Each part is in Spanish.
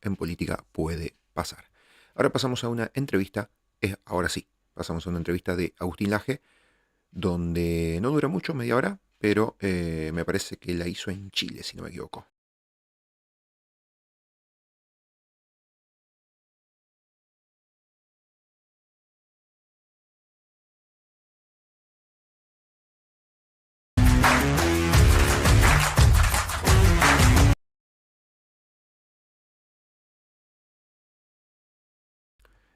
en política puede pasar. Ahora pasamos a una entrevista, ahora sí, pasamos a una entrevista de Agustín Laje, donde no dura mucho, media hora, pero me parece que la hizo en Chile, si no me equivoco.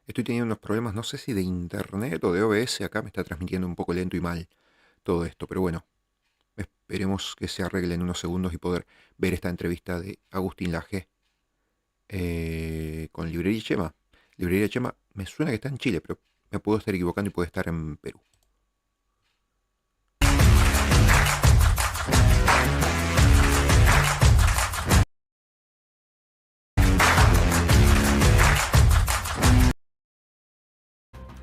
Estoy teniendo unos problemas, no sé si de internet o de OBS, acá me está transmitiendo un poco lento y mal todo esto, pero bueno, esperemos que se arregle en unos segundos y poder ver esta entrevista de Agustín Laje con Librería Chema. Librería Chema me suena que está en Chile, pero me puedo estar equivocando y puede estar en Perú.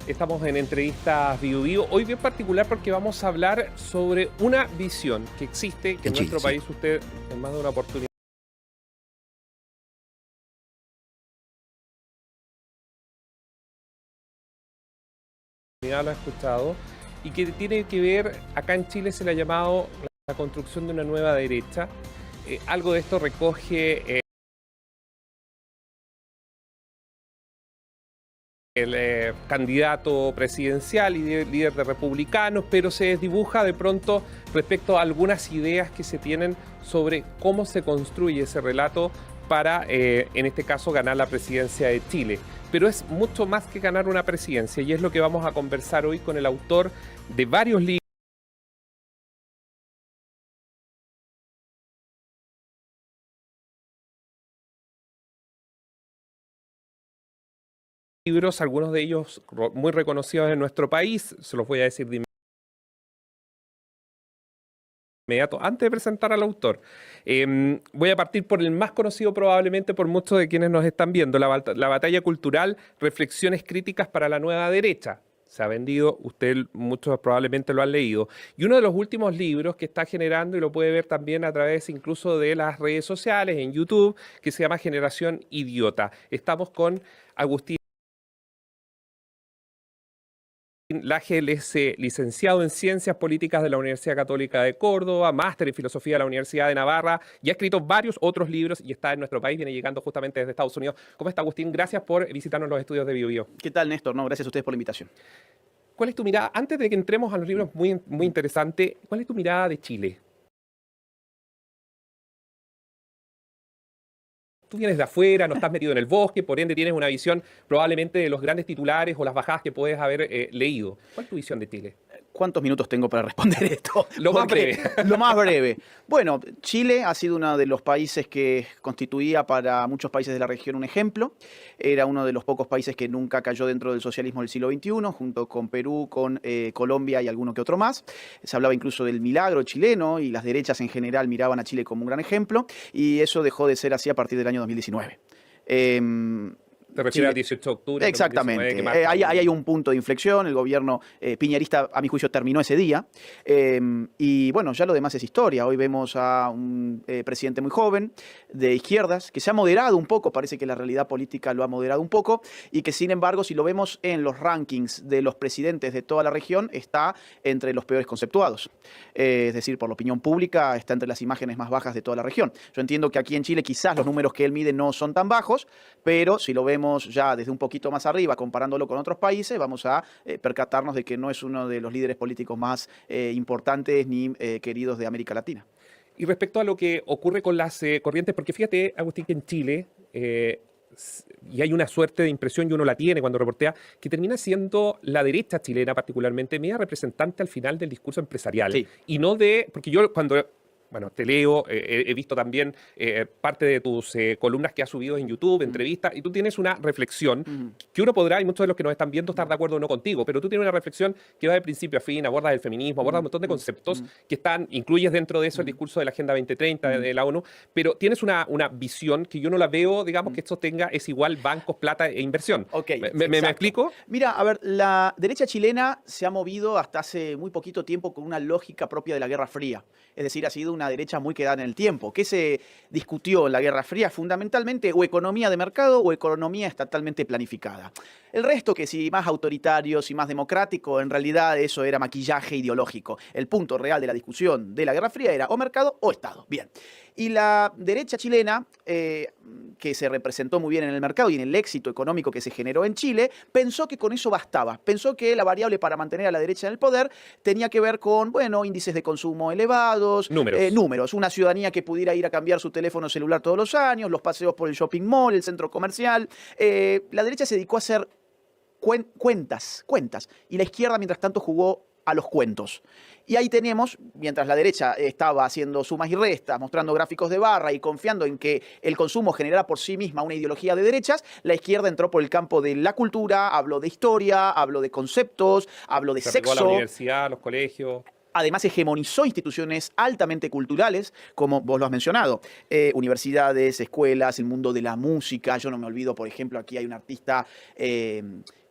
Estamos en entrevistas Bio Bio, hoy bien particular porque vamos a hablar sobre una visión que existe, que en Chile, nuestro país usted en más de una oportunidad lo ha escuchado, y que tiene que ver, acá en Chile se le ha llamado la construcción de una nueva derecha. Algo de esto recoge el candidato presidencial y líder de republicanos, pero se desdibuja de pronto respecto a algunas ideas que se tienen sobre cómo se construye ese relato para, en este caso, ganar la presidencia de Chile. Pero es mucho más que ganar una presidencia, y es lo que vamos a conversar hoy con el autor de varios libros, algunos de ellos muy reconocidos en nuestro país, se los voy a decir de inmediato, antes de presentar al autor. Voy a partir por el más conocido probablemente por muchos de quienes nos están viendo, la batalla cultural, reflexiones críticas para la nueva derecha. Se ha vendido, muchos probablemente lo han leído. Y uno de los últimos libros que está generando, y lo puede ver también a través incluso de las redes sociales, en YouTube, que se llama Generación Idiota. Estamos con Agustín Laje. Él es licenciado en Ciencias Políticas de la Universidad Católica de Córdoba, máster en Filosofía de la Universidad de Navarra, y ha escrito varios otros libros y está en nuestro país, viene llegando justamente desde Estados Unidos. ¿Cómo está, Agustín? Gracias por visitarnos en los estudios de Bio Bio. ¿Qué tal, Néstor? No, gracias a ustedes por la invitación. ¿Cuál es tu mirada? Antes de que entremos a los libros muy interesante, ¿cuál es tu mirada de Chile? Tú vienes de afuera, no estás metido en el bosque, por ende tienes una visión probablemente de los grandes titulares o las bajadas que puedes haber leído. ¿Cuál es tu visión de Chile? ¿Cuántos minutos tengo para responder esto? Lo más breve. Lo más breve. Bueno, Chile ha sido uno de los países que constituía para muchos países de la región un ejemplo. Era uno de los pocos países que nunca cayó dentro del socialismo del siglo XXI, junto con Perú, con Colombia y alguno que otro más. Se hablaba incluso del milagro chileno y las derechas en general miraban a Chile como un gran ejemplo, y eso dejó de ser así a partir del año 2019. ¿Te refieres al 18 de octubre? Exactamente. Ahí hay un punto de inflexión. El gobierno piñerista, a mi juicio, terminó ese día. Y bueno, ya lo demás es historia. Hoy vemos a un presidente muy joven, de izquierdas, que se ha moderado un poco, parece que la realidad política lo ha moderado un poco, y que sin embargo, si lo vemos en los rankings de los presidentes de toda la región, está entre los peores conceptuados. Es decir, por la opinión pública, está entre las imágenes más bajas de toda la región. Yo entiendo que aquí en Chile quizás los números que él mide no son tan bajos, pero si lo vemos ya desde un poquito más arriba, comparándolo con otros países, vamos a percatarnos de que no es uno de los líderes políticos más importantes ni queridos de América Latina. Y respecto a lo que ocurre con las corrientes, porque fíjate, Agustín, que en Chile, y hay una suerte de impresión, y uno la tiene cuando reportea, que termina siendo la derecha chilena particularmente media representante al final del discurso empresarial. Sí. Y no de, porque yo cuando... Bueno, te leo, he visto también parte de tus columnas que has subido en YouTube, entrevistas, y tú tienes una reflexión que uno podrá, y muchos de los que nos están viendo, estar de acuerdo o no contigo, pero tú tienes una reflexión que va de principio a fin, abordas el feminismo, abordas un montón de conceptos que están, incluyes dentro de eso el discurso de la Agenda 2030 de la ONU, pero tienes una visión que yo no la veo, digamos, que esto es igual bancos, plata e inversión. Okay, ¿Me explico? Mira, a ver, la derecha chilena se ha movido hasta hace muy poquito tiempo con una lógica propia de la Guerra Fría. Es decir, ha sido una derecha muy quedada en el tiempo. ¿Qué se discutió en la Guerra Fría? Fundamentalmente o economía de mercado o economía estatalmente planificada. El resto, que si más autoritario, si más democrático, en realidad eso era maquillaje ideológico. El punto real de la discusión de la Guerra Fría era o mercado o Estado. Bien. Y la derecha chilena, que se representó muy bien en el mercado y en el éxito económico que se generó en Chile, pensó que con eso bastaba. Pensó que la variable para mantener a la derecha en el poder tenía que ver con, bueno, índices de consumo elevados, números, una ciudadanía que pudiera ir a cambiar su teléfono celular todos los años, los paseos por el shopping mall, el centro comercial. La derecha se dedicó a hacer cuentas. Y la izquierda, mientras tanto, jugó a los cuentos. Y ahí tenemos, mientras la derecha estaba haciendo sumas y restas, mostrando gráficos de barra y confiando en que el consumo generara por sí misma una ideología de derechas, la izquierda entró por el campo de la cultura, habló de historia, habló de conceptos, habló de sexo. La universidad, los colegios. Además, hegemonizó instituciones altamente culturales, como vos lo has mencionado, universidades, escuelas, el mundo de la música. Yo no me olvido, por ejemplo, aquí hay un artista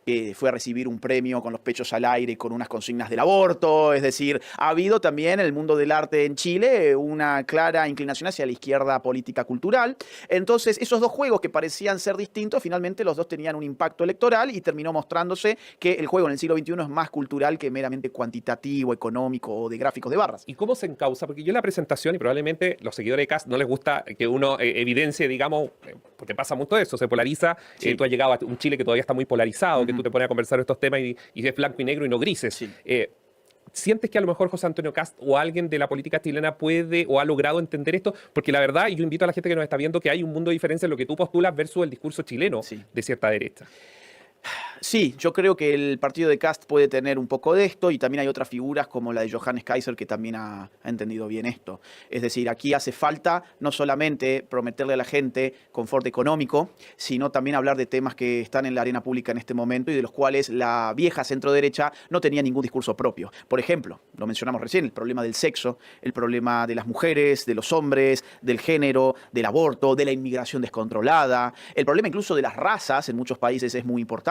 que fue a recibir un premio con los pechos al aire y con unas consignas del aborto. Es decir, ha habido también en el mundo del arte en Chile una clara inclinación hacia la izquierda política cultural. Entonces, esos dos juegos que parecían ser distintos, finalmente los dos tenían un impacto electoral y terminó mostrándose que el juego en el siglo XXI es más cultural que meramente cuantitativo, económico o de gráficos de barras. ¿Y cómo se encausa? Porque yo en la presentación, y probablemente los seguidores de Kast no les gusta que uno evidencie, digamos, porque pasa mucho eso, se polariza. Sí. Tú has llegado a un Chile que todavía está muy polarizado, que tú te pones a conversar estos temas y es blanco y negro y no grises. Sí. ¿Sientes que a lo mejor José Antonio Kast o alguien de la política chilena puede o ha logrado entender esto? Porque la verdad, y yo invito a la gente que nos está viendo, que hay un mundo de diferencia en lo que tú postulas versus el discurso chileno de cierta derecha. Sí, yo creo que el partido de Kast puede tener un poco de esto y también hay otras figuras como la de Johannes Kaiser que también ha entendido bien esto. Es decir, aquí hace falta no solamente prometerle a la gente confort económico, sino también hablar de temas que están en la arena pública en este momento y de los cuales la vieja centroderecha no tenía ningún discurso propio. Por ejemplo, lo mencionamos recién, el problema del sexo, el problema de las mujeres, de los hombres, del género, del aborto, de la inmigración descontrolada, el problema incluso de las razas en muchos países es muy importante,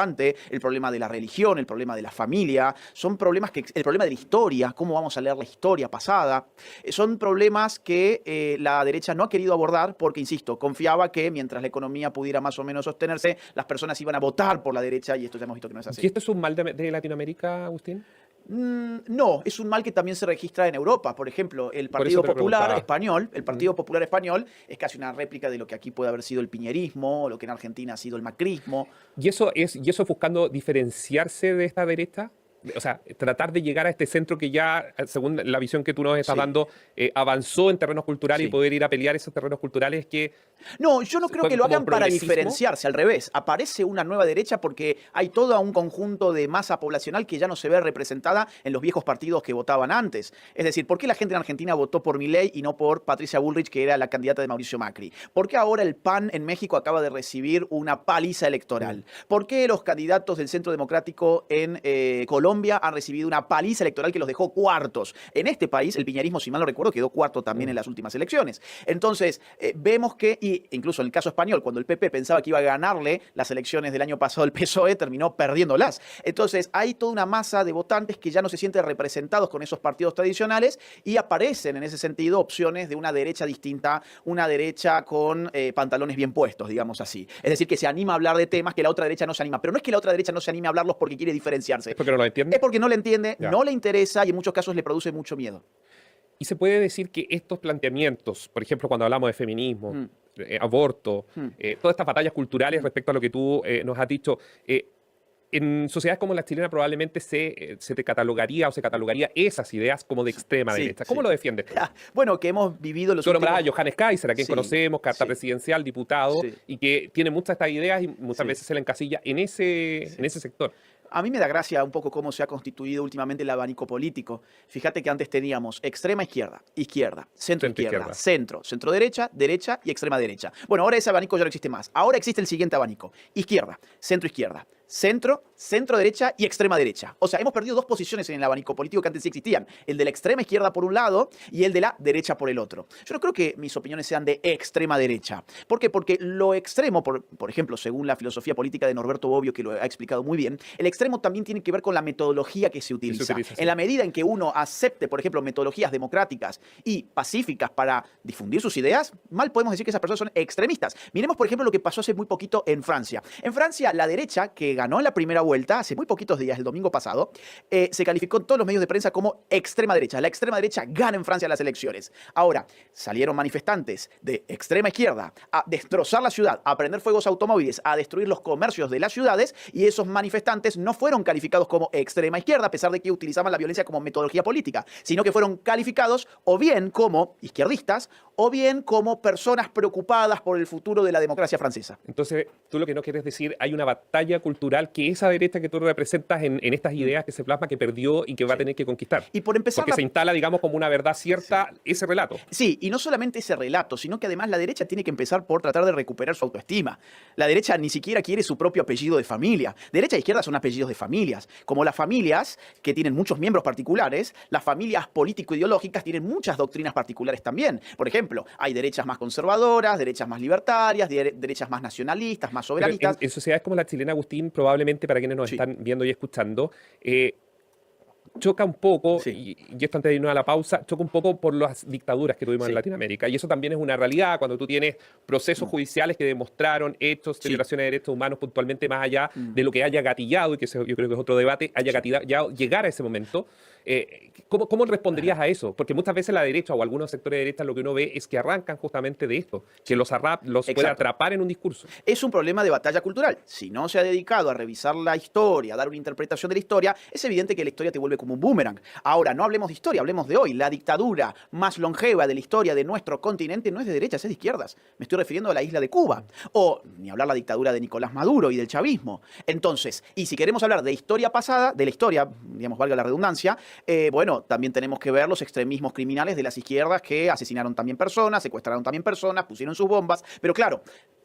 el problema de la religión, el problema de la familia, son problemas que, el problema de la historia, cómo vamos a leer la historia pasada, son problemas que la derecha no ha querido abordar porque, insisto, confiaba que mientras la economía pudiera más o menos sostenerse, las personas iban a votar por la derecha y esto ya hemos visto que no es así. ¿Y esto es un mal de Latinoamérica, Agustín? No, es un mal que también se registra en Europa. Por ejemplo, el Partido Popular Español, Popular Español es casi una réplica de lo que aquí puede haber sido el piñerismo, o lo que en Argentina ha sido el macrismo. ¿Y eso es buscando diferenciarse de esta derecha? O sea, tratar de llegar a este centro que ya, según la visión que tú nos estás dando, avanzó en terrenos culturales y poder ir a pelear esos terrenos culturales que... No, yo no creo que lo hagan para diferenciarse, al revés. Aparece una nueva derecha porque hay todo un conjunto de masa poblacional que ya no se ve representada en los viejos partidos que votaban antes. Es decir, ¿por qué la gente en Argentina votó por Milei y no por Patricia Bullrich, que era la candidata de Mauricio Macri? ¿Por qué ahora el PAN en México acaba de recibir una paliza electoral? ¿Por qué los candidatos del Centro Democrático en Colombia han recibido una paliza electoral que los dejó cuartos? En este país, el piñerismo, si mal no recuerdo, quedó cuarto también en las últimas elecciones. Entonces, vemos que, y incluso en el caso español, cuando el PP pensaba que iba a ganarle las elecciones del año pasado, el PSOE terminó perdiéndolas. Entonces, hay toda una masa de votantes que ya no se sienten representados con esos partidos tradicionales y aparecen en ese sentido opciones de una derecha distinta, una derecha con pantalones bien puestos, digamos así. Es decir, que se anima a hablar de temas que la otra derecha no se anima. Pero no es que la otra derecha no se anime a hablarlos porque quiere diferenciarse. ¿Es porque no lo entiende? Es porque no le entiende, no le interesa y en muchos casos le produce mucho miedo. Y se puede decir que estos planteamientos, por ejemplo, cuando hablamos de feminismo, aborto, todas estas batallas culturales respecto a lo que tú nos has dicho, en sociedades como la chilena probablemente se te catalogaría o se catalogaría esas ideas como de extrema derecha. ¿Cómo lo defiendes tú? Bueno, que hemos vivido los últimos... Tú nombrabas a Johannes Kaiser, a quien conocemos, carta presidencial, diputado, y que tiene muchas de estas ideas y muchas veces se le encasilla en ese sector. A mí me da gracia un poco cómo se ha constituido últimamente el abanico político. Fíjate que antes teníamos extrema izquierda, izquierda, centro izquierda, centro derecha, derecha y extrema derecha. Bueno, ahora ese abanico ya no existe más. Ahora existe el siguiente abanico: izquierda, centro centro-derecha y extrema-derecha. O sea, hemos perdido dos posiciones en el abanico político que antes sí existían. El de la extrema izquierda por un lado y el de la derecha por el otro. Yo no creo que mis opiniones sean de extrema-derecha. ¿Por qué? Porque lo extremo, por ejemplo, según la filosofía política de Norberto Bobbio, que lo ha explicado muy bien, el extremo también tiene que ver con la metodología que se utiliza. Sí. En la medida en que uno acepte, por ejemplo, metodologías democráticas y pacíficas para difundir sus ideas, mal podemos decir que esas personas son extremistas. Miremos, por ejemplo, lo que pasó hace muy poquito en Francia. En Francia, la derecha, que ganó en la primera vuelta, hace muy poquitos días, el domingo pasado, se calificó en todos los medios de prensa como extrema derecha. La extrema derecha gana en Francia las elecciones. Ahora, salieron manifestantes de extrema izquierda a destrozar la ciudad, a prender fuegos automóviles, a destruir los comercios de las ciudades, y esos manifestantes no fueron calificados como extrema izquierda, a pesar de que utilizaban la violencia como metodología política, sino que fueron calificados o bien como izquierdistas o bien como personas preocupadas por el futuro de la democracia francesa. Entonces, tú lo que no quieres decir, hay una batalla cultural que esa derecha que tú representas en estas ideas que se plasma, que perdió y que va a tener que conquistar. Y por empezar, porque se instala, digamos, como una verdad cierta ese relato. Sí, y no solamente ese relato, sino que además la derecha tiene que empezar por tratar de recuperar su autoestima. La derecha ni siquiera quiere su propio apellido de familia. Derecha e izquierda son apellidos de familias. Como las familias, que tienen muchos miembros particulares, las familias político-ideológicas tienen muchas doctrinas particulares también. Por ejemplo, hay derechas más conservadoras, derechas más libertarias, derechas más nacionalistas, más soberanistas. En sociedades como la chilena, Agustín, probablemente para quienes nos están viendo y escuchando, choca un poco, y esto antes de irnos a la pausa, choca un poco por las dictaduras que tuvimos en Latinoamérica. Y eso también es una realidad cuando tú tienes procesos judiciales que demostraron hechos, violaciones de derechos humanos puntualmente más allá de lo que haya gatillado, y que yo creo que es otro debate, haya gatillado llegar a ese momento. ¿Cómo responderías a eso? Porque muchas veces la derecha o algunos sectores de derecha lo que uno ve es que arrancan justamente de esto, que los puede atrapar en un discurso. Es un problema de batalla cultural. Si no se ha dedicado a revisar la historia, a dar una interpretación de la historia, es evidente que la historia te vuelve como un boomerang. Ahora, no hablemos de historia, hablemos de hoy. La dictadura más longeva de la historia de nuestro continente no es de derechas, es de izquierdas. Me estoy refiriendo a la isla de Cuba. O, ni hablar la dictadura de Nicolás Maduro y del chavismo. Entonces, y si queremos hablar de historia pasada, de la historia, digamos, valga la redundancia, bueno, también tenemos que ver los extremismos criminales de las izquierdas que asesinaron también personas, secuestraron también personas, pusieron sus bombas. Pero claro,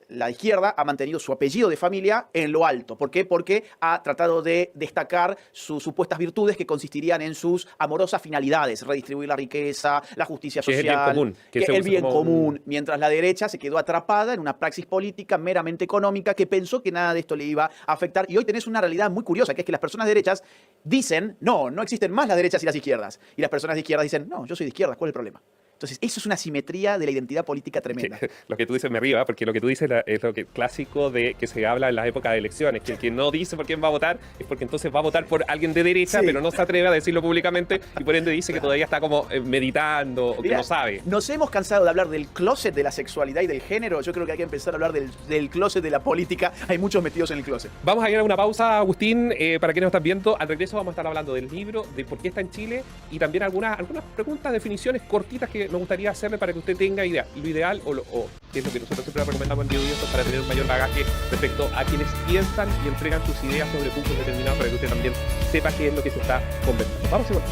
la izquierda ha mantenido su apellido de familia en lo alto. ¿Por qué? Porque ha tratado de destacar sus supuestas virtudes que consistirían en sus amorosas finalidades, redistribuir la riqueza, la justicia social, el bien común, mientras la derecha se quedó atrapada en una praxis política meramente económica que pensó que nada de esto le iba a afectar. Y hoy tenés una realidad muy curiosa, que es que las personas derechas dicen, no existen más las derechas y las izquierdas. Y las personas de izquierda dicen, no, yo soy de izquierda, ¿cuál es el problema? Entonces, eso es una simetría de la identidad política tremenda. Lo que tú dices me río, porque lo que tú dices es lo clásico de que se habla en las épocas de elecciones, que el que no dice por quién va a votar es porque entonces va a votar por alguien de derecha, pero no se atreve a decirlo públicamente y por ende dice que todavía está como meditando o que no sabe. Nos hemos cansado de hablar del closet de la sexualidad y del género. Yo creo que hay que empezar a hablar del closet de la política. Hay muchos metidos en el closet. Vamos a ir a una pausa, Agustín, para quienes nos están viendo. Al regreso vamos a estar hablando del libro, de por qué está en Chile y también algunas preguntas, definiciones cortitas que me gustaría hacerle para que usted tenga idea. Lo ideal, o que es lo que nosotros siempre recomendamos en Video para tener un mayor bagaje respecto a quienes piensan y entregan sus ideas sobre puntos determinados para que usted también sepa qué es lo que se está conversando. Vamos a ver.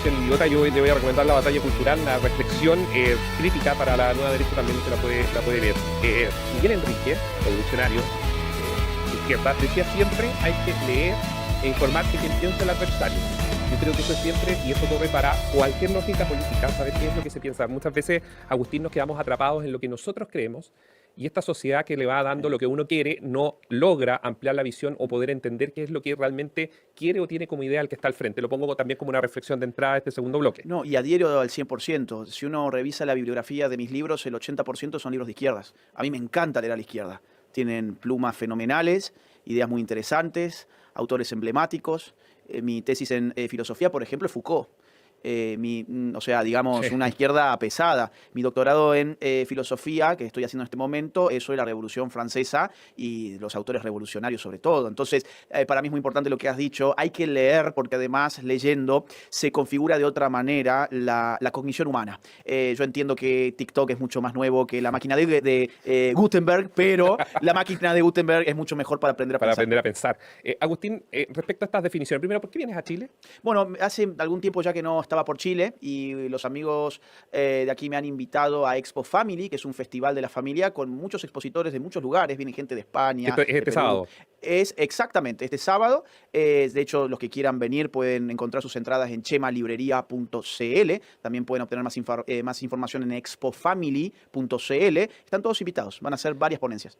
El idiota, yo le voy a recomendar La batalla cultural, la reflexión crítica para la nueva derecha, también usted la puede leer. Miguel Enrique, revolucionario, izquierda, decía siempre hay que leer e informarse quién piensa el adversario. Yo creo que eso es siempre, y eso corre para cualquier lógica política, saber qué es lo que se piensa. Muchas veces, Agustín, nos quedamos atrapados en lo que nosotros creemos, y esta sociedad que le va dando lo que uno quiere no logra ampliar la visión o poder entender qué es lo que realmente quiere o tiene como idea el que está al frente. Lo pongo también como una reflexión de entrada a este segundo bloque. No, y adhiero al 100%. Si uno revisa la bibliografía de mis libros, el 80% son libros de izquierdas. A mí me encanta leer a la izquierda. Tienen plumas fenomenales, ideas muy interesantes, autores emblemáticos. Mi tesis en filosofía, por ejemplo, es Foucault. Una izquierda pesada. Mi doctorado en filosofía, que estoy haciendo en este momento, es sobre la Revolución Francesa y los autores revolucionarios sobre todo. Entonces, para mí es muy importante lo que has dicho. Hay que leer, porque además, leyendo, se configura de otra manera la cognición humana. Yo entiendo que TikTok es mucho más nuevo que la máquina de Gutenberg, pero la máquina de Gutenberg es mucho mejor para aprender a pensar. Agustín, respecto a estas definiciones, primero, ¿por qué vienes a Chile? Bueno, hace algún tiempo ya que no estaba por Chile y los amigos de aquí me han invitado a Expo Family, que es un festival de la familia con muchos expositores de muchos lugares. Viene gente de España, Esto es de este Perú. sábado. Es exactamente este sábado. De hecho, los que quieran venir pueden encontrar sus entradas en chemalibrería.cl. También pueden obtener más información en expofamily.cl. Están todos invitados. Van a hacer varias ponencias.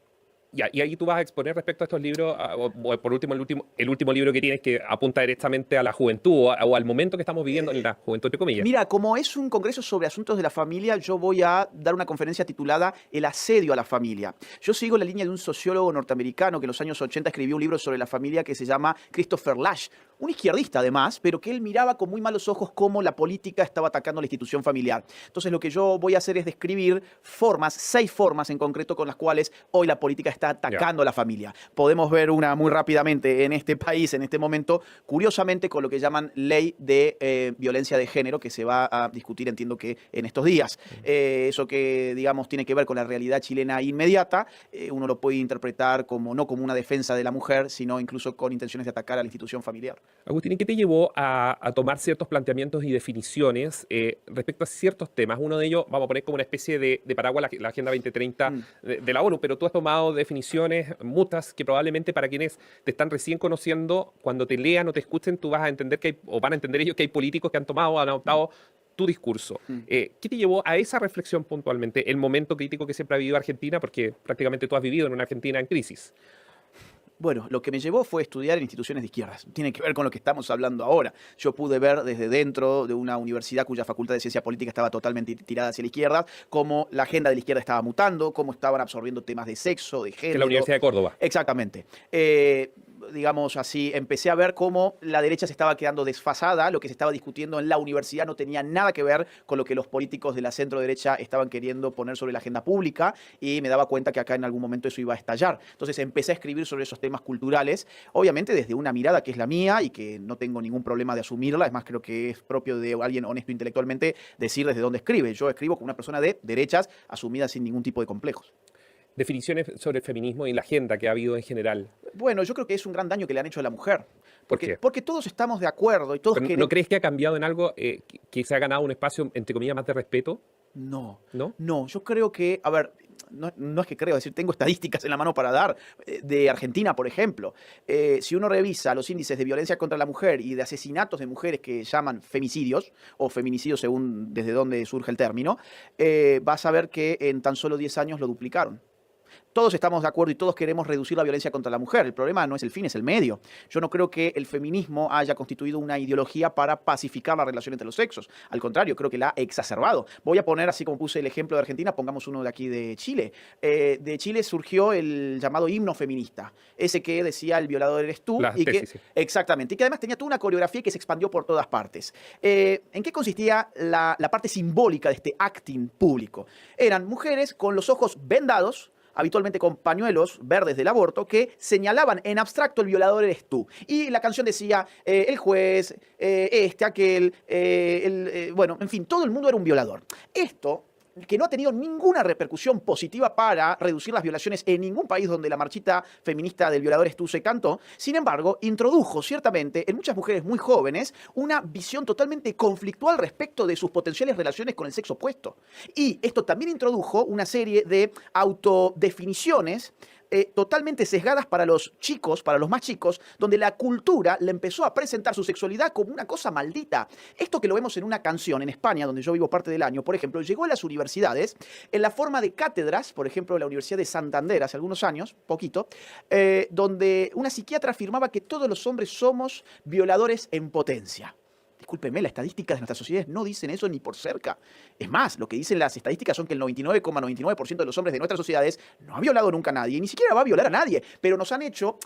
Ya, y ahí tú vas a exponer respecto a estos libros, o por último, el último libro que tienes que apunta directamente a la juventud o al momento que estamos viviendo en la juventud, entre comillas. Mira, como es un congreso sobre asuntos de la familia, yo voy a dar una conferencia titulada El asedio a la familia. Yo sigo la línea de un sociólogo norteamericano que en los años 80 escribió un libro sobre la familia que se llama Christopher Lasch, un izquierdista además, pero que él miraba con muy malos ojos cómo la política estaba atacando la institución familiar. Entonces lo que yo voy a hacer es describir 6 formas en concreto con las cuales hoy la política está atacando a la familia. Podemos ver una muy rápidamente en este país, en este momento, curiosamente con lo que llaman ley de violencia de género, que se va a discutir, entiendo que en estos días. Eso que, digamos, tiene que ver con la realidad chilena inmediata, uno lo puede interpretar como no como una defensa de la mujer, sino incluso con intenciones de atacar a la institución familiar. Agustín, ¿y qué te llevó a tomar ciertos planteamientos y definiciones respecto a ciertos temas? Uno de ellos, vamos a poner como una especie de paraguas la Agenda 2030 de la ONU, pero tú has tomado definiciones muchas que probablemente para quienes te están recién conociendo, cuando te lean o te escuchen, tú vas a entender o van a entender ellos que hay políticos que han adoptado tu discurso. ¿Qué te llevó a esa reflexión puntualmente? El momento crítico que siempre ha vivido Argentina, porque prácticamente tú has vivido en una Argentina en crisis. Bueno, lo que me llevó fue estudiar en instituciones de izquierdas. Tiene que ver con lo que estamos hablando ahora. Yo pude ver desde dentro de una universidad cuya facultad de ciencia política estaba totalmente tirada hacia la izquierda, cómo la agenda de la izquierda estaba mutando, cómo estaban absorbiendo temas de sexo, de género. En la Universidad de Córdoba. Exactamente. Digamos así, empecé a ver cómo la derecha se estaba quedando desfasada, lo que se estaba discutiendo en la universidad no tenía nada que ver con lo que los políticos de la centro derecha estaban queriendo poner sobre la agenda pública, y me daba cuenta que acá en algún momento eso iba a estallar. Entonces empecé a escribir sobre esos temas culturales, obviamente desde una mirada que es la mía y que no tengo ningún problema de asumirla. Es más, creo que es propio de alguien honesto intelectualmente decir desde dónde escribe. Yo escribo como una persona de derechas, asumida sin ningún tipo de complejos. Definiciones sobre el feminismo y la agenda que ha habido en general. Bueno, yo creo que es un gran daño que le han hecho a la mujer. ¿Por qué? Porque todos estamos de acuerdo y todos ¿No queremos... crees que ha cambiado en algo, que se ha ganado un espacio, entre comillas, más de respeto? No, ¿No? no, yo creo que, a ver, no es que creo, es decir, tengo estadísticas en la mano para dar de Argentina, por ejemplo. Si uno revisa los índices de violencia contra la mujer y de asesinatos de mujeres que llaman femicidios o feminicidios según desde dónde surge el término, vas a ver que en tan solo 10 años lo duplicaron. Todos estamos de acuerdo y todos queremos reducir la violencia contra la mujer. El problema no es el fin, es el medio. Yo no creo que el feminismo haya constituido una ideología para pacificar la relación entre los sexos. Al contrario, creo que la ha exacerbado. Voy a poner, así como puse el ejemplo de Argentina, pongamos uno de aquí de Chile. De Chile surgió el llamado himno feminista. Ese que decía el violador eres tú. Sí. Exactamente. Y que además tenía toda una coreografía que se expandió por todas partes. ¿En qué consistía la parte simbólica de este acting público? Eran mujeres con los ojos vendados, habitualmente con pañuelos verdes del aborto, que señalaban en abstracto el violador eres tú. Y la canción decía, el juez, aquel, bueno, en fin, todo el mundo era un violador. Esto, que no ha tenido ninguna repercusión positiva para reducir las violaciones en ningún país donde la marchita feminista del violador es tú se cantó, sin embargo, introdujo ciertamente en muchas mujeres muy jóvenes una visión totalmente conflictual respecto de sus potenciales relaciones con el sexo opuesto. Y esto también introdujo una serie de autodefiniciones totalmente sesgadas para los chicos, para los más chicos, donde la cultura le empezó a presentar su sexualidad como una cosa maldita. Esto que lo vemos en una canción en España, donde yo vivo parte del año, por ejemplo, llegó a las universidades en la forma de cátedras, por ejemplo, la Universidad de Santander hace algunos años, poquito, donde una psiquiatra afirmaba que todos los hombres somos violadores en potencia. Discúlpeme, las estadísticas de nuestras sociedades no dicen eso ni por cerca. Es más, lo que dicen las estadísticas son que el 99,99% de los hombres de nuestras sociedades no ha violado nunca a nadie, ni siquiera va a violar a nadie, pero nos han hecho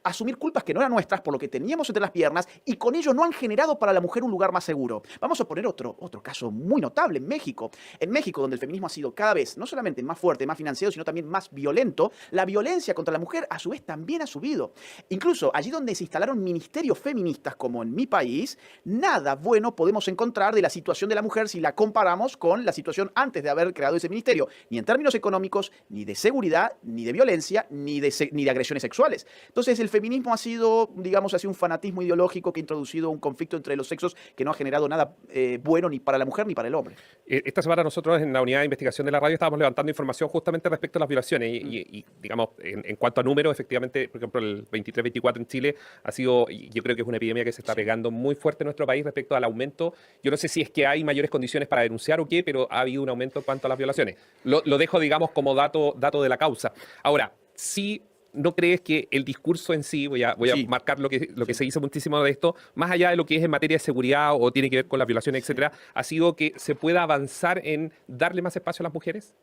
asumir culpas que no eran nuestras por lo que teníamos entre las piernas, y con ello no han generado para la mujer un lugar más seguro. Vamos a poner otro caso muy notable en México. En México, donde el feminismo ha sido cada vez no solamente más fuerte, más financiado, sino también más violento, la violencia contra la mujer a su vez también ha subido. Incluso allí donde se instalaron ministerios feministas, como en mi país, nada bueno podemos encontrar de la situación de la mujer si la comparamos con la situación antes de haber creado ese ministerio, ni en términos económicos, ni de seguridad, ni de violencia, ni de agresiones sexuales. Entonces, el el feminismo ha sido, digamos así, un fanatismo ideológico que ha introducido un conflicto entre los sexos que no ha generado nada bueno ni para la mujer ni para el hombre. Esta semana nosotros en la unidad de investigación de la radio estábamos levantando información justamente respecto a las violaciones y digamos, en cuanto a números, efectivamente, por ejemplo, el 23-24 en Chile ha sido, yo creo que es una epidemia que se está pegando muy fuerte en nuestro país respecto al aumento. Yo no sé si es que hay mayores condiciones para denunciar o qué, pero ha habido un aumento en cuanto a las violaciones. Lo dejo, digamos, como dato de la causa. Ahora, sí. ¿No crees que el discurso en sí, voy a Sí. marcar lo que se hizo muchísimo de esto, más allá de lo que es en materia de seguridad o tiene que ver con las violaciones, etcétera, ha sido que se pueda avanzar en darle más espacio a las mujeres?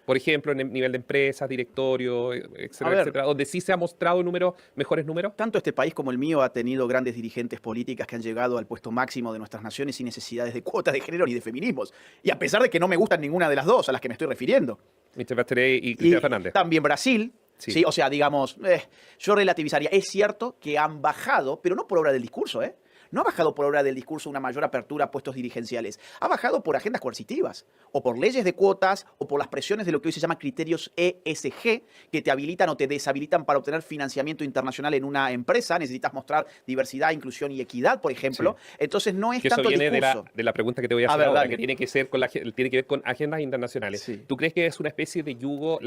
Por ejemplo, en el nivel de empresas, directorio, A etcétera, ver. etcétera, donde sí se ha mostrado mejores números. Tanto este país como el mío ha tenido grandes dirigentes políticas que han llegado al puesto máximo de nuestras naciones sin necesidades de cuotas de género ni de feminismos. Y a pesar de que no me gustan ninguna de las dos a las que me estoy refiriendo. Michelle Bachelet y Y Cristina Fernández. también Brasil. Sí. Sí. O sea, digamos, yo relativizaría. Es cierto que han bajado, pero no por obra del discurso, ¿eh? No ha bajado por obra del discurso una mayor apertura a puestos dirigenciales. Ha bajado por agendas coercitivas, o por leyes de cuotas, o por las presiones de lo que hoy se llama criterios ESG, que te habilitan o te deshabilitan para obtener financiamiento internacional en una empresa. Necesitas mostrar diversidad, inclusión y equidad, por ejemplo. Sí. Entonces no es Que eso tanto el viene discurso. de la pregunta que te voy a A hacer ver, ahora, dale. que tiene que ser tiene que ver con agendas internacionales. Sí. ¿Tú crees que es una especie de yugo?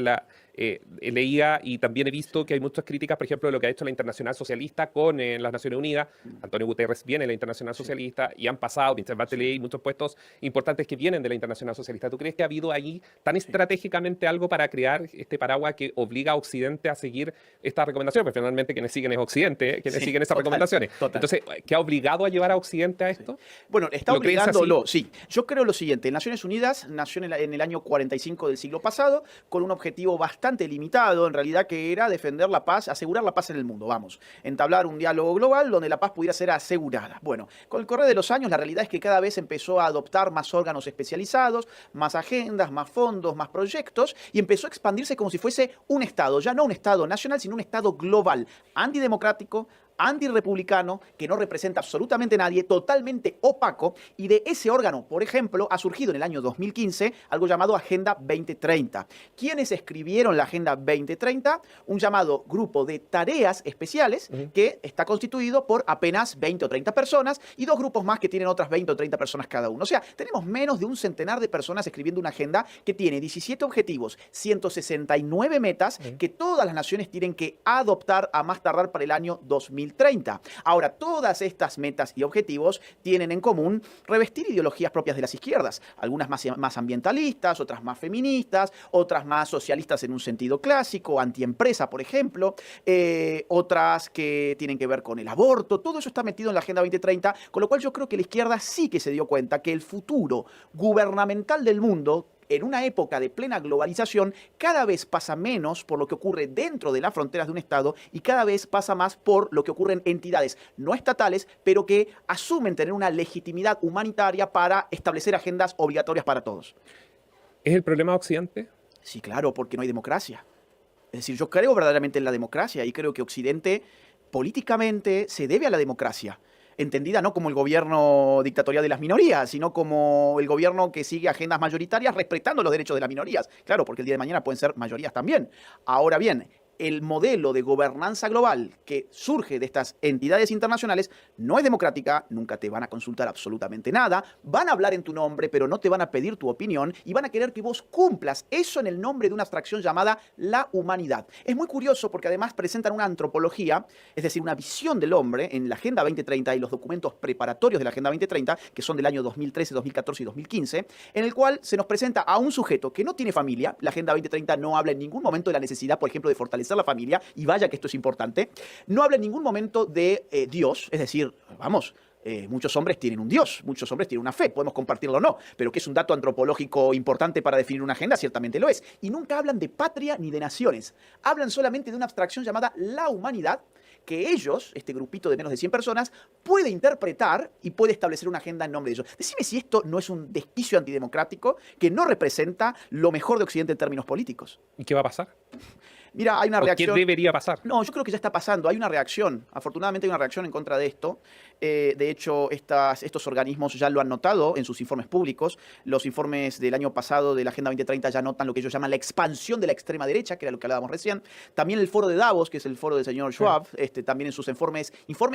Leía y también he visto que hay muchas críticas, por ejemplo, de lo que ha hecho la Internacional Socialista con las Naciones Unidas. Antonio Guterres viene de la Internacional Socialista y han pasado Michelle Bachelet y muchos puestos importantes que vienen de la Internacional Socialista. ¿Tú crees que ha habido ahí tan estratégicamente algo para crear este paraguas que obliga a Occidente a seguir estas recomendaciones? Porque finalmente quienes siguen es Occidente, quienes Sí, siguen esas total, recomendaciones. total. Entonces, ¿qué ha obligado a llevar a Occidente a esto? Bueno, está ¿Lo crees obligándolo, sí. Yo creo lo siguiente, Naciones Unidas nació en el año 45 del siglo pasado con un objetivo bastante limitado, en realidad, que era defender la paz, asegurar la paz en el mundo, vamos. Entablar un diálogo global donde la paz pudiera ser asegurada. Bueno, con el correr de los años, la realidad es que cada vez empezó a adoptar más órganos especializados, más agendas, más fondos, más proyectos, y empezó a expandirse como si fuese un Estado, ya no un Estado nacional, sino un Estado global, antidemocrático, antirrepublicano, que no representa absolutamente a nadie, totalmente opaco, y de ese órgano, por ejemplo, ha surgido en el año 2015 algo llamado Agenda 2030. ¿Quiénes escribieron la Agenda 2030? Un llamado grupo de tareas especiales que está constituido por apenas 20 o 30 personas y dos grupos más que tienen otras 20 o 30 personas cada uno. O sea, tenemos menos de un centenar de personas escribiendo una agenda que tiene 17 objetivos, 169 metas que todas las naciones tienen que adoptar a más tardar para el año 2030. Ahora, todas estas metas y objetivos tienen en común revestir ideologías propias de las izquierdas, algunas más ambientalistas, otras más feministas, otras más socialistas en un sentido clásico, antiempresa, por ejemplo, otras que tienen que ver con el aborto. Todo eso está metido en la Agenda 2030, con lo cual yo creo que la izquierda sí que se dio cuenta que el futuro gubernamental del mundo, en una época de plena globalización, cada vez pasa menos por lo que ocurre dentro de las fronteras de un Estado y cada vez pasa más por lo que ocurre en entidades no estatales, pero que asumen tener una legitimidad humanitaria para establecer agendas obligatorias para todos. ¿Es el problema de Occidente? Sí, claro, porque no hay democracia. Es decir, yo creo verdaderamente en la democracia y creo que Occidente políticamente se debe a la democracia. Entendida no como el gobierno dictatorial de las minorías, sino como el gobierno que sigue agendas mayoritarias respetando los derechos de las minorías. Claro, porque el día de mañana pueden ser mayorías también. Ahora bien, el modelo de gobernanza global que surge de estas entidades internacionales no es democrática, nunca te van a consultar absolutamente nada, van a hablar en tu nombre, pero no te van a pedir tu opinión y van a querer que vos cumplas eso en el nombre de una abstracción llamada la humanidad. Es muy curioso porque además presentan una antropología, es decir, una visión del hombre en la Agenda 2030 y los documentos preparatorios de la Agenda 2030, que son del año 2013, 2014 y 2015, en el cual se nos presenta a un sujeto que no tiene familia. La Agenda 2030 no habla en ningún momento de la necesidad, por ejemplo, de fortalecer la familia, y vaya que esto es importante. No habla en ningún momento de Dios, es decir, vamos, muchos hombres tienen un Dios, muchos hombres tienen una fe, podemos compartirlo o no, pero que es un dato antropológico importante para definir una agenda, ciertamente lo es. Y nunca hablan de patria ni de naciones, hablan solamente de una abstracción llamada la humanidad, que ellos, este grupito de menos de 100 personas, puede interpretar y puede establecer una agenda en nombre de ellos. Decime si esto no es un desquicio antidemocrático que no representa lo mejor de Occidente en términos políticos. ¿Y qué va a pasar? Mira, hay una ¿O qué reacción. debería pasar? No, yo creo que ya está pasando. Hay una reacción. Afortunadamente hay una reacción en contra de esto. De hecho, estos organismos ya lo han notado en sus informes públicos. Los informes del año pasado de la Agenda 2030 ya notan lo que ellos llaman la expansión de la extrema derecha, que era lo que hablábamos recién. También el foro de Davos, que es el foro del señor Schwab, también en sus informes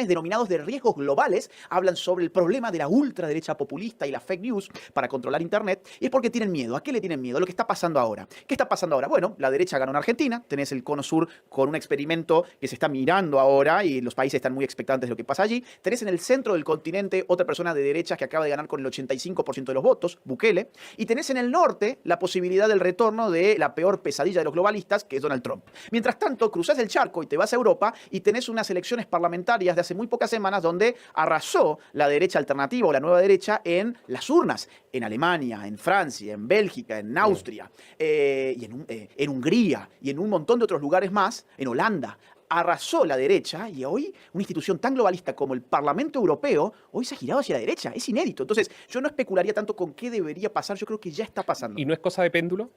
denominados de riesgos globales, hablan sobre el problema de la ultraderecha populista y la fake news para controlar Internet. Y es porque tienen miedo. ¿A qué le tienen miedo? Lo que está pasando ahora. ¿Qué está pasando ahora? Bueno, la derecha ganó en Argentina. Tenés el Cono Sur con un experimento que se está mirando ahora y los países están muy expectantes de lo que pasa allí. Tenés en el centro del continente otra persona de derechas que acaba de ganar con el 85% de los votos, Bukele. Y tenés en el norte la posibilidad del retorno de la peor pesadilla de los globalistas, que es Donald Trump. Mientras tanto, cruzás el charco y te vas a Europa y tenés unas elecciones parlamentarias de hace muy pocas semanas donde arrasó la derecha alternativa o la nueva derecha en las urnas, en Alemania, en Francia, en Bélgica, en Austria, y en Hungría y en un montón de otros lugares más, en Holanda. Arrasó la derecha y hoy una institución tan globalista como el Parlamento Europeo hoy se ha girado hacia la derecha. Es inédito. Entonces, yo no especularía tanto con qué debería pasar. Yo creo que ya está pasando. ¿Y no es cosa de péndulo?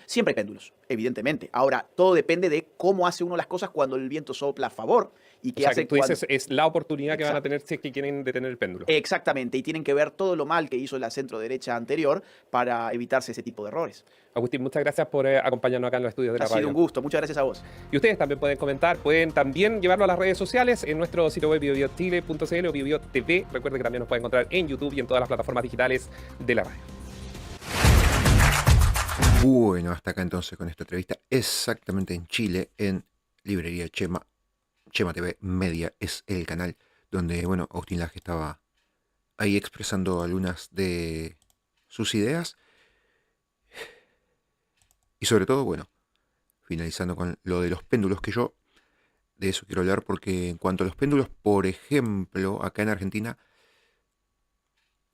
Siempre hay péndulos, evidentemente. Ahora, todo depende de cómo hace uno las cosas cuando el viento sopla a favor y qué O sea, hace que tú cuando... dices es la oportunidad que van a Exacto. tener si es que quieren detener el péndulo. Exactamente, y tienen que ver todo lo mal que hizo la centro-derecha anterior para evitarse ese tipo de errores. Agustín, muchas gracias por acompañarnos acá en los estudios de la Ha sido radio. un gusto, muchas gracias a vos. Y ustedes también pueden comentar, pueden también llevarlo a las redes sociales en nuestro sitio web biobiotchile.cl o BioBioTV. Recuerden que también nos pueden encontrar en YouTube y en todas las plataformas digitales de la radio. Bueno, hasta acá entonces con esta entrevista exactamente en Chile, en Librería Chema. Chema TV Media es el canal donde, bueno, Agustín Laje estaba ahí expresando algunas de sus ideas. Y sobre todo, bueno, finalizando con lo de los péndulos, que yo de eso quiero hablar porque en cuanto a los péndulos, por ejemplo, acá en Argentina,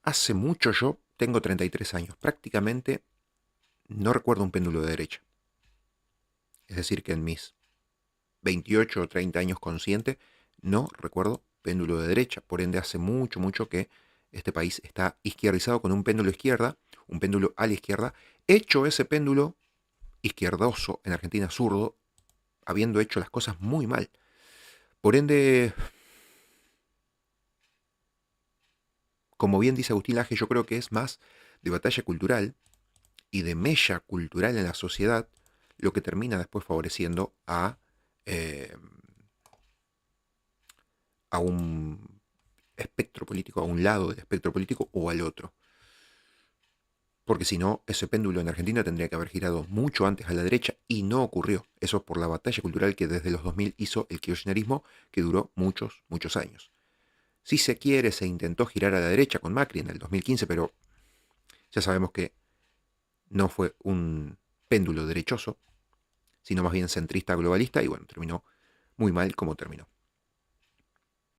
hace mucho yo tengo 33 años, prácticamente no recuerdo un péndulo de derecha. Es decir, que en mis 28 o 30 años consciente, no recuerdo péndulo de derecha. Por ende, hace mucho, mucho que este país está izquierdizado con un péndulo izquierda, un péndulo a la izquierda, hecho ese péndulo izquierdoso en Argentina, zurdo, habiendo hecho las cosas muy mal. Por ende, como bien dice Agustín Laje, yo creo que es más de batalla cultural y de mella cultural en la sociedad lo que termina después favoreciendo a un espectro político, a un lado del espectro político o al otro. Porque si no, ese péndulo en Argentina tendría que haber girado mucho antes a la derecha y no ocurrió. Eso por la batalla cultural que desde los 2000 hizo el kirchnerismo, que duró muchos, muchos años. Si se quiere, se intentó girar a la derecha con Macri en el 2015, pero ya sabemos que no fue un péndulo derechoso, sino más bien centrista globalista y bueno, terminó muy mal como terminó.